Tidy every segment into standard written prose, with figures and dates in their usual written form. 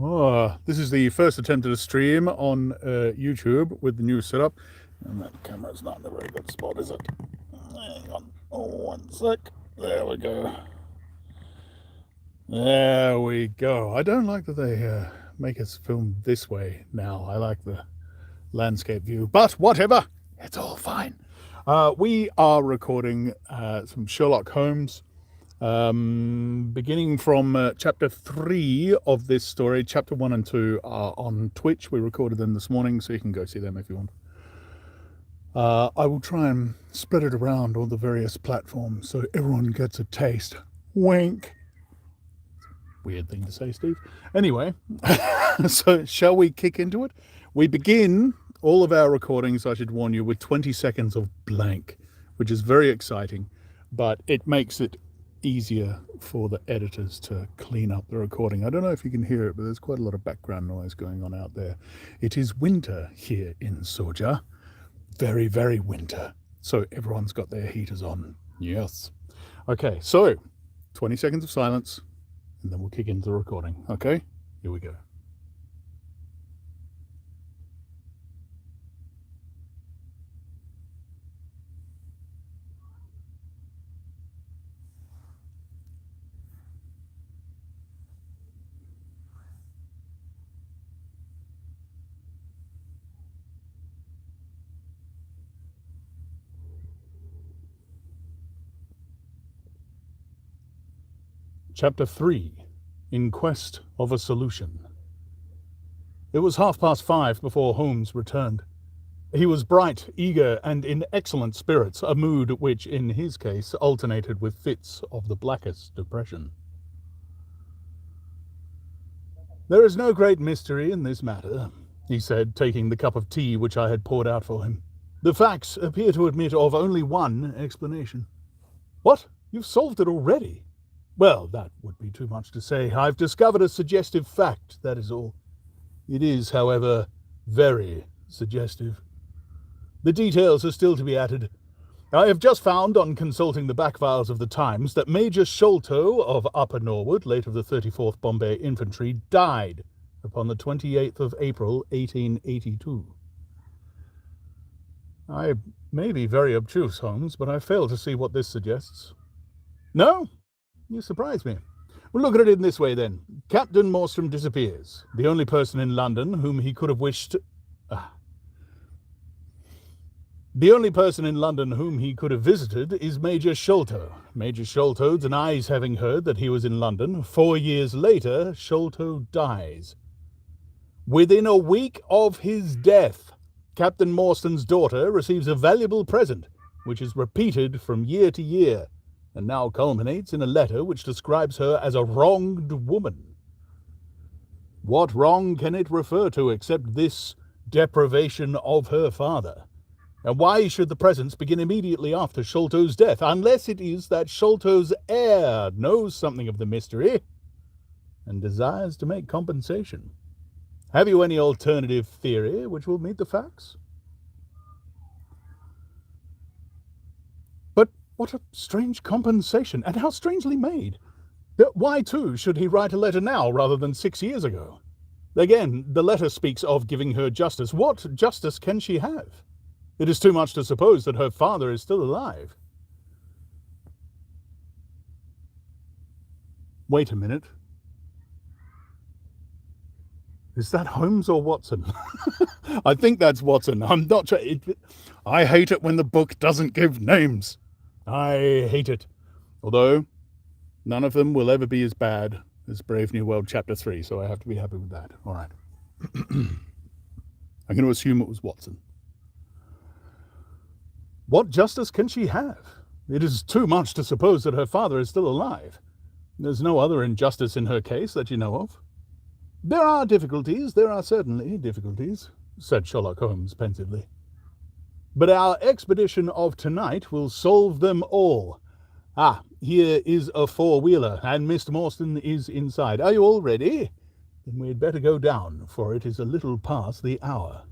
Oh, this is the first attempt at a stream on YouTube with the new setup. And that camera's not in a very good spot, is it? Hang on. Oh, one sec. There we go. There we go. I don't like that they make us film this way now. I like the landscape view. But whatever. It's all fine. We are recording some Sherlock Holmes. Beginning from chapter 3 of this story. Chapter 1 and 2 are on Twitch. We recorded them this morning, so you can go see them if you want. I will try and spread it around all the various platforms so everyone gets a taste. Wink. Weird thing to say, Steve. Anyway, so shall we kick into it? We begin all of our recordings, I should warn you, with 20 seconds of blank, which is very exciting, but it makes it easier for the editors to clean up the recording. I don't know if you can hear it, but there's quite a lot of background noise going on out there. It is winter here in Soja. Very, very winter. So everyone's got their heaters on. Yes. Okay, so 20 seconds of silence, and then we'll kick into the recording. Okay, here we go. Chapter 3, In Quest of a Solution. It was 5:30 before Holmes returned. He was bright, eager, and in excellent spirits, a mood which, in his case, alternated with fits of the blackest depression. "There is no great mystery in this matter," he said, taking the cup of tea which I had poured out for him. "The facts appear to admit of only one explanation." "What? You've solved it already?" "Well, that would be too much to say. I've discovered a suggestive fact, that is all. It is, however, very suggestive. The details are still to be added. I have just found, on consulting the back files of the Times, that Major Sholto of Upper Norwood, late of the 34th Bombay Infantry, died upon the 28th of April, 1882. I may be very obtuse, Holmes, but I fail to see what this suggests." "No? You surprise me. Well, look at it in this way, then. Captain Morstrom disappears. The only person in London whom he could have wished... The only person in London whom he could have visited is Major Sholto. Major Sholto denies having heard that he was in London. 4 years later, Sholto dies. Within a week of his death, Captain Morstrom's daughter receives a valuable present, which is repeated from year to year, and now culminates in a letter which describes her as a wronged woman. What wrong can it refer to except this deprivation of her father? And why should the presents begin immediately after Sholto's death, unless it is that Sholto's heir knows something of the mystery and desires to make compensation? Have you any alternative theory which will meet the facts?" "But what a strange compensation, and how strangely made! Why, too, should he write a letter now rather than 6 years ago? Again, the letter speaks of giving her justice. What justice can she have? It is too much to suppose that her father is still alive." Wait a minute. Is that Holmes or Watson? I think that's Watson. I'm not sure. I hate it when the book doesn't give names. I hate it. Although, none of them will ever be as bad as Brave New World Chapter 3, so I have to be happy with that. All right. I'm going to assume it was Watson. What justice can she have? It is too much to suppose that her father is still alive. There's no other injustice in her case that you know of. There are certainly difficulties, said Sherlock Holmes pensively. But our expedition of tonight will solve them all. Here is a four-wheeler, and Mr. Morstan is inside. Are you all ready? Then we'd better go down, for it is a little past the hour.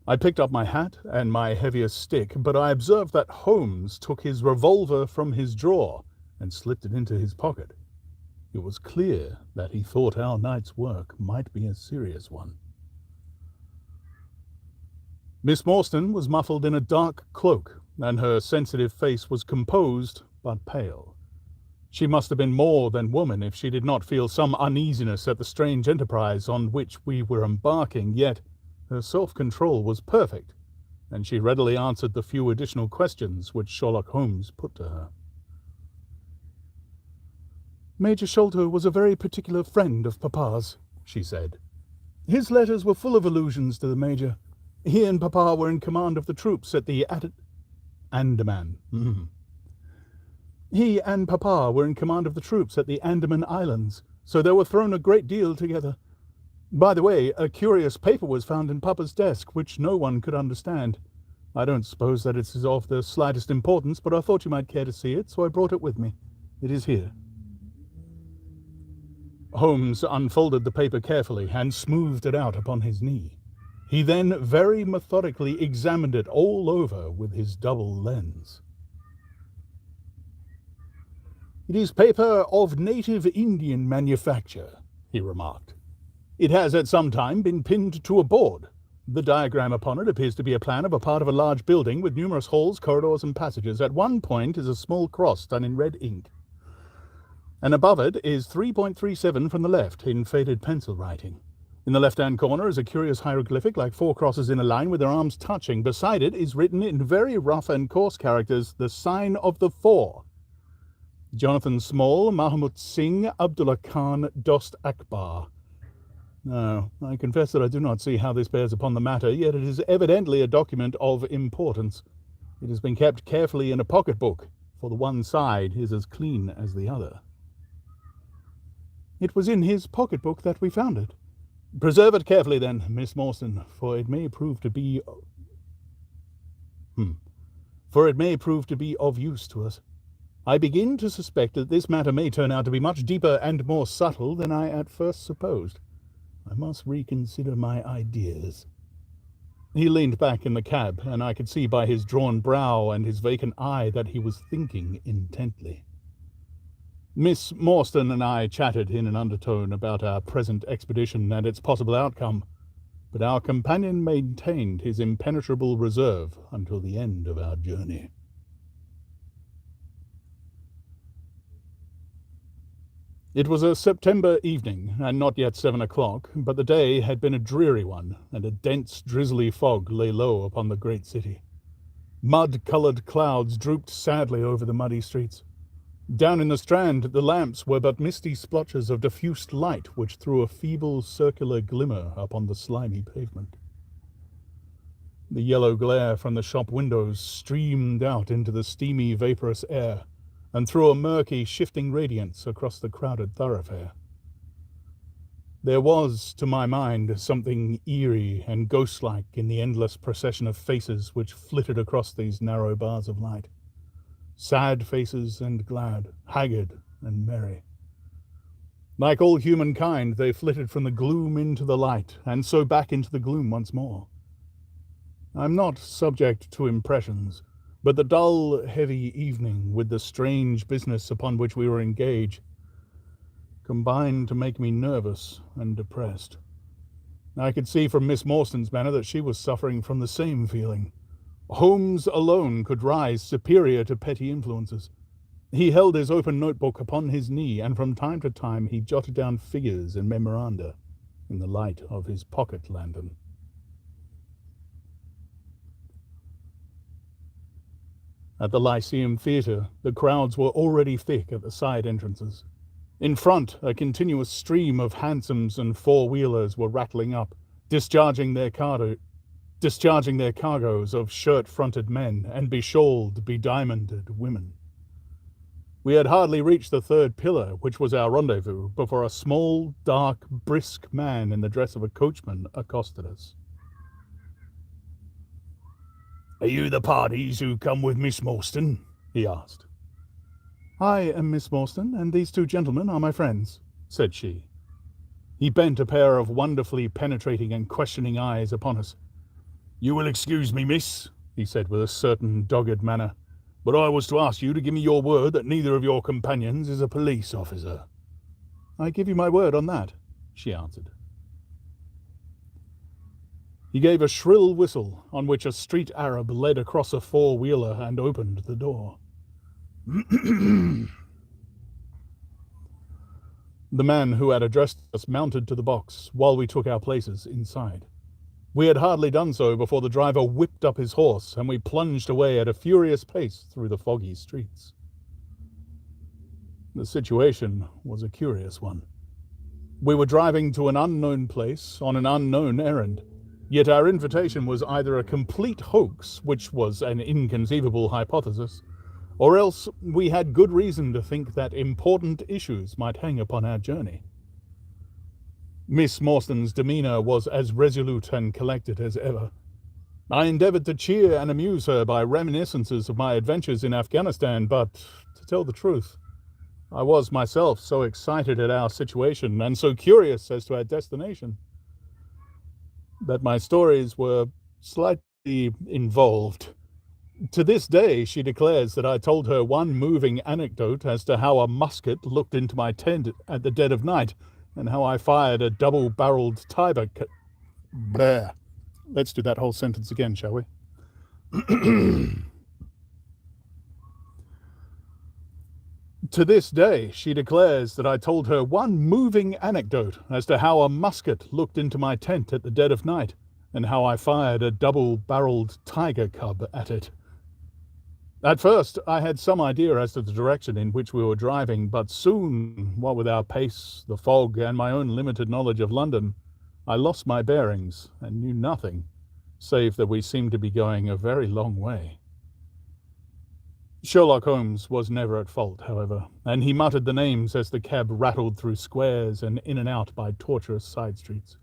I picked up my hat and my heaviest stick, but I observed that Holmes took his revolver from his drawer and slipped it into his pocket. It was clear that he thought our night's work might be a serious one. Miss Morstan was muffled in a dark cloak, and her sensitive face was composed but pale. She must have been more than woman if she did not feel some uneasiness at the strange enterprise on which we were embarking, yet her self-control was perfect, and she readily answered the few additional questions which Sherlock Holmes put to her. "Major Sholto was a very particular friend of Papa's," she said. "His letters were full of allusions to the Major. He and Papa were in command of the troops at the Andaman. He and Papa were in command of the troops at the Andaman Islands, so they were thrown a great deal together. By the way, a curious paper was found in Papa's desk, which no one could understand. I don't suppose that it is of the slightest importance, but I thought you might care to see it, so I brought it with me. It is here." Holmes unfolded the paper carefully and smoothed it out upon his knee. He then very methodically examined it all over with his double lens. "It is paper of native Indian manufacture," he remarked. "It has at some time been pinned to a board. The diagram upon it appears to be a plan of a part of a large building with numerous halls, corridors, and passages. At one point is a small cross done in red ink, and above it is 3.37 from the left in faded pencil writing. In the left-hand corner is a curious hieroglyphic like 4 crosses in a line with their arms touching. Beside it is written in very rough and coarse characters the sign of the 4. Jonathan Small, Mahmud Singh, Abdullah Khan, Dost Akbar. No, I confess that I do not see how this bears upon the matter, yet it is evidently a document of importance. It has been kept carefully in a pocket-book, for the one side is as clean as the other." "It was in his pocket-book that we found it." "Preserve it carefully, then, Miss Morstan, for it may prove to be of use to us. I begin to suspect that this matter may turn out to be much deeper and more subtle than I at first supposed. I must reconsider my ideas." He leaned back in the cab, and I could see by his drawn brow and his vacant eye that he was thinking intently. Miss Morstan and I chatted in an undertone about our present expedition and its possible outcome, but our companion maintained his impenetrable reserve until the end of our journey. It was a September evening, and not yet 7 o'clock, but the day had been a dreary one, and a dense, drizzly fog lay low upon the great city. Mud-coloured clouds drooped sadly over the muddy streets. Down in the Strand, the lamps were but misty splotches of diffused light which threw a feeble circular glimmer upon the slimy pavement. The yellow glare from the shop windows streamed out into the steamy, vaporous air, and threw a murky, shifting radiance across the crowded thoroughfare. There was, to my mind, something eerie and ghost-like in the endless procession of faces which flitted across these narrow bars of light. Sad faces and glad, haggard and merry. Like all humankind, they flitted from the gloom into the light, and so back into the gloom once more. I'm not subject to impressions, but the dull, heavy evening, with the strange business upon which we were engaged, combined to make me nervous and depressed. I could see from Miss Morstan's manner that she was suffering from the same feeling. Holmes alone could rise superior to petty influences. He held his open notebook upon his knee, and from time to time he jotted down figures and memoranda in the light of his pocket lantern. At the Lyceum Theatre, the crowds were already thick at the side entrances. In front, a continuous stream of hansoms and four-wheelers were rattling up, discharging their cargoes of shirt-fronted men and beshawled, bediamonded women. We had hardly reached the third pillar, which was our rendezvous, before a small, dark, brisk man in the dress of a coachman accosted us. "Are you the parties who come with Miss Morstan?" he asked. "I am Miss Morstan, and these 2 gentlemen are my friends," said she. He bent a pair of wonderfully penetrating and questioning eyes upon us. "You will excuse me, miss," he said with a certain dogged manner, "but I was to ask you to give me your word that neither of your companions is a police officer." I give you my word on that, she answered. He gave a shrill whistle, on which a street Arab led across a four-wheeler and opened the door. The man who had addressed us mounted to the box while we took our places inside. We had hardly done so before the driver whipped up his horse, and we plunged away at a furious pace through the foggy streets. The situation was a curious one. We were driving to an unknown place on an unknown errand, yet our invitation was either a complete hoax, which was an inconceivable hypothesis, or else we had good reason to think that important issues might hang upon our journey. Miss Mawson's demeanour was as resolute and collected as ever. I endeavoured to cheer and amuse her by reminiscences of my adventures in Afghanistan, but, to tell the truth, I was myself so excited at our situation and so curious as to our destination that my stories were slightly involved. To this day, she declares that I told her one moving anecdote as to how a musket looked into my tent at the dead of night, and how I fired a double-barreled tiger. There. Let's do that whole sentence again, shall we? To this day, she declares that I told her one moving anecdote as to how a musket looked into my tent at the dead of night, and how I fired a double-barreled tiger cub at it. At first, I had some idea as to the direction in which we were driving, but soon, what with our pace, the fog, and my own limited knowledge of London, I lost my bearings and knew nothing, save that we seemed to be going a very long way. Sherlock Holmes was never at fault, however, and he muttered the names as the cab rattled through squares and in and out by tortuous side streets.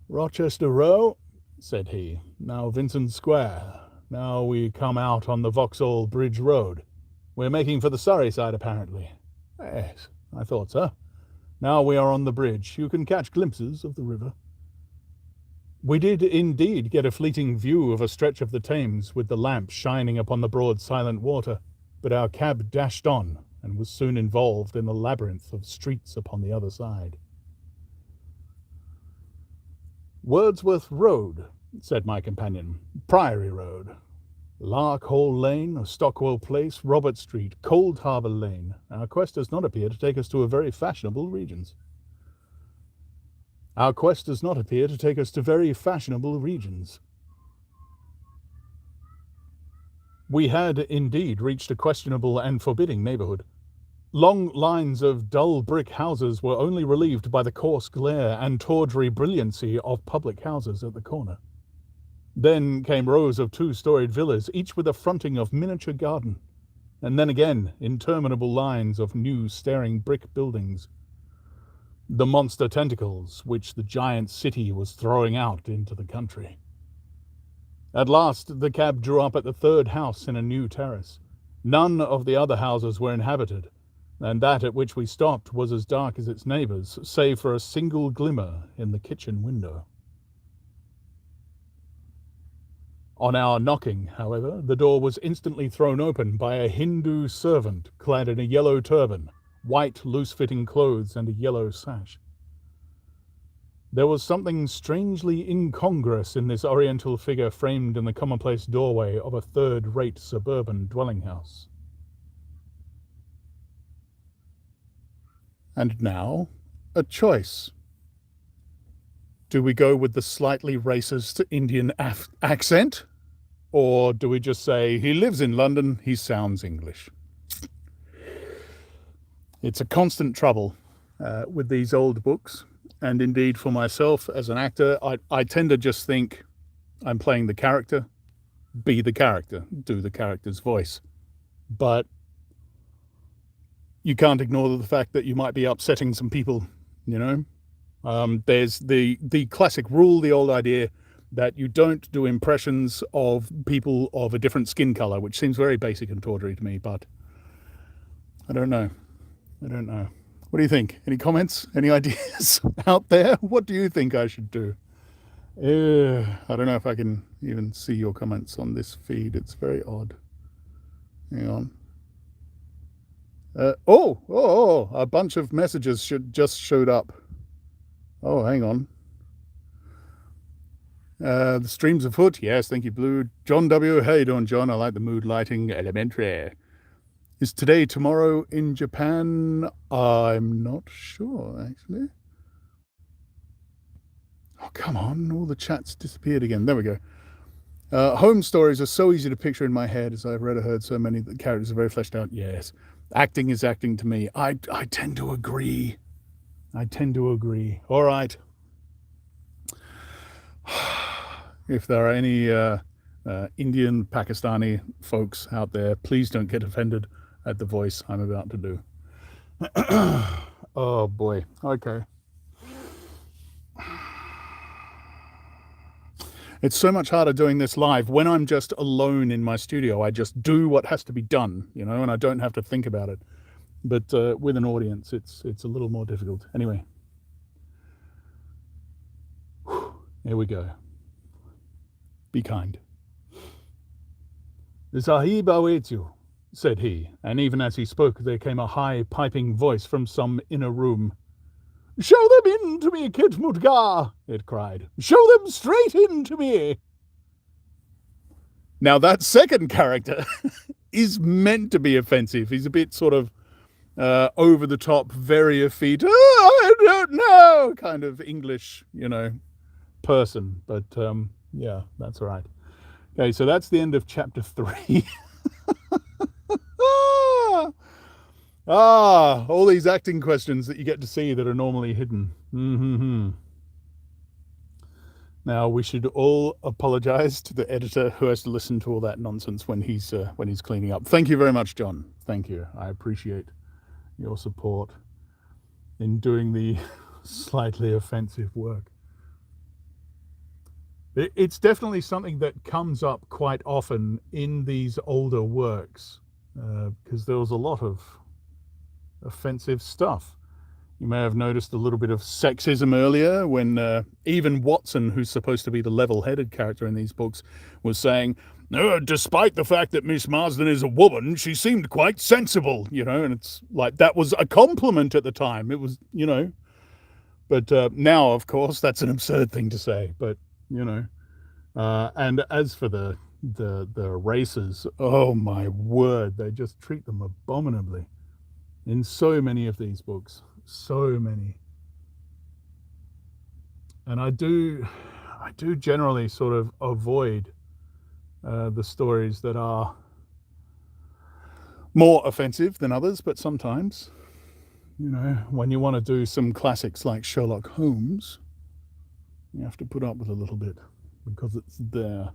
"Rochester Row," said he. "Now Vincent Square. Now we come out on the Vauxhall Bridge Road. We're making for the Surrey side, apparently." "Yes, I thought so. Now we are on the bridge. You can catch glimpses of the river." We did indeed get a fleeting view of a stretch of the Thames with the lamp shining upon the broad silent water, but our cab dashed on and was soon involved in the labyrinth of streets upon the other side. "Wordsworth Road," said my companion. "Priory Road. Larkhall Lane, Stockwell Place, Robert Street, Cold Harbour Lane. Our quest does not appear to take us to very fashionable regions." Our quest does not appear to take us to very fashionable regions. We had indeed reached a questionable and forbidding neighbourhood. Long lines of dull brick houses were only relieved by the coarse glare and tawdry brilliancy of public houses at the corner. Then came rows of two-storied villas, each with a fronting of miniature garden, and then again interminable lines of new staring brick buildings, the monster tentacles which the giant city was throwing out into the country. At last the cab drew up at the third house in a new terrace. None of the other houses were inhabited, and that at which we stopped was as dark as its neighbours, save for a single glimmer in the kitchen window. On our knocking, however, the door was instantly thrown open by a Hindu servant clad in a yellow turban, white loose-fitting clothes, and a yellow sash. There was something strangely incongruous in this oriental figure framed in the commonplace doorway of a third-rate suburban dwelling-house. And now, a choice. Do we go with the slightly racist Indian accent? Or do we just say, he lives in London, he sounds English? It's a constant trouble with these old books. And indeed, for myself as an actor, I tend to just think I'm playing the character, be the character, do the character's voice. But you can't ignore the fact that you might be upsetting some people, you know? There's the classic rule, the old idea that you don't do impressions of people of a different skin color, which seems very basic and tawdry to me, but I don't know. What do you think? Any comments? Any ideas out there? What do you think I should do? I don't know if I can even see your comments on this feed. It's very odd. Hang on. A bunch of messages just showed up. Oh, hang on. The stream's afoot. Yes, thank you, Blue. John W. How you doing, John? I like the mood lighting. Elementary. Is today, tomorrow in Japan? I'm not sure, actually. Oh, come on. All the chats disappeared again. There we go. Home stories are so easy to picture in my head, as I've read or heard so many that the characters are very fleshed out. Yes. Acting is acting to me. I tend to agree. All right. If there are any Indian, Pakistani folks out there, please don't get offended at the voice I'm about to do. Oh boy. Okay. It's so much harder doing this live. When I'm just alone in my studio, I just do what has to be done, and I don't have to think about it. But with an audience, it's a little more difficult. Anyway. Here we go. Be kind. "The Sahib awaits you," said he, and even as he spoke there came a high, piping voice from some inner room. "Show them in to me, Kit Mudgar," it cried. "Show them straight in to me." Now that second character is meant to be offensive. He's a bit sort of over the top, very effete, I don't know, kind of English, person. But yeah, that's all right. Okay, so that's the end of chapter 3. All these acting questions that you get to see that are normally hidden. Now, we should all apologize to the editor who has to listen to all that nonsense when he's cleaning up. Thank you very much, John. Thank you. I appreciate your support in doing the slightly offensive work. It's definitely something that comes up quite often in these older works, because there was a lot of offensive stuff. You may have noticed a little bit of sexism earlier when even Watson, who's supposed to be the level-headed character in these books, was saying, despite the fact that Miss Marsden is a woman, she seemed quite sensible, and it's like that was a compliment at the time. It was, but now, of course, that's an absurd thing to say, but and as for the races, oh my word, they just treat them abominably in so many of these books, so many. And I do generally sort of avoid the stories that are more offensive than others, but sometimes, when you want to do some classics like Sherlock Holmes, you have to put up with a little bit because it's there.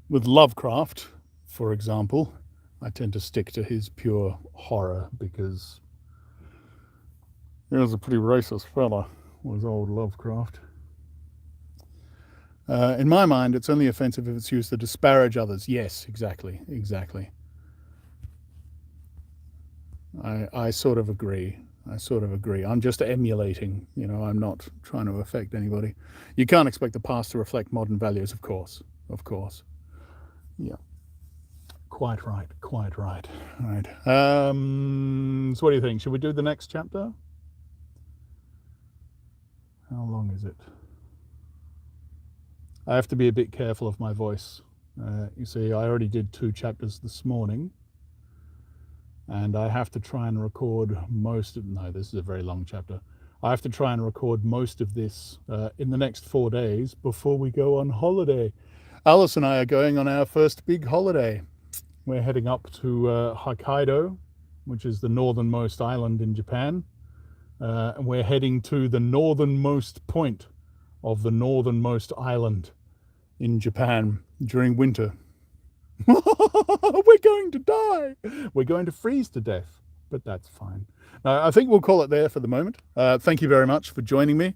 With Lovecraft, for example, I tend to stick to his pure horror because he was a pretty racist fella, was old Lovecraft. In my mind, it's only offensive if it's used to disparage others. Yes, exactly. I sort of agree. I'm just emulating, I'm not trying to affect anybody. You can't expect the past to reflect modern values, of course. Yeah. Quite right. All right. So what do you think? Should we do the next chapter? How long is it? I have to be a bit careful of my voice. You see, I already did 2 chapters this morning. And I have to try and record most of... No, this is a very long chapter. I have to try and record most of this in the next 4 days before we go on holiday. Alice and I are going on our first big holiday. We're heading up to Hokkaido, which is the northernmost island in Japan. And we're heading to the northernmost point of the northernmost island in Japan during winter. We're going to die. We're going to freeze to death, but that's fine. I think we'll call it there for the moment. Thank you very much for joining me.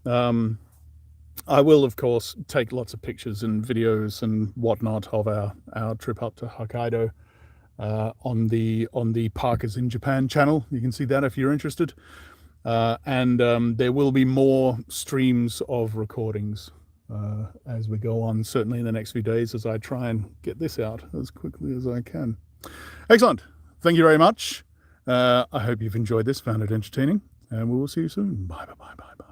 I will, of course, take lots of pictures and videos and whatnot of our trip up to Hokkaido on the Parkers in Japan channel. You can see that if you're interested. And there will be more streams of recordings as we go on, certainly in the next few days, as I try and get this out as quickly as I can. Excellent. Thank you very much. I hope you've enjoyed this, found it entertaining, and we will see you soon. Bye, bye, bye, bye, bye.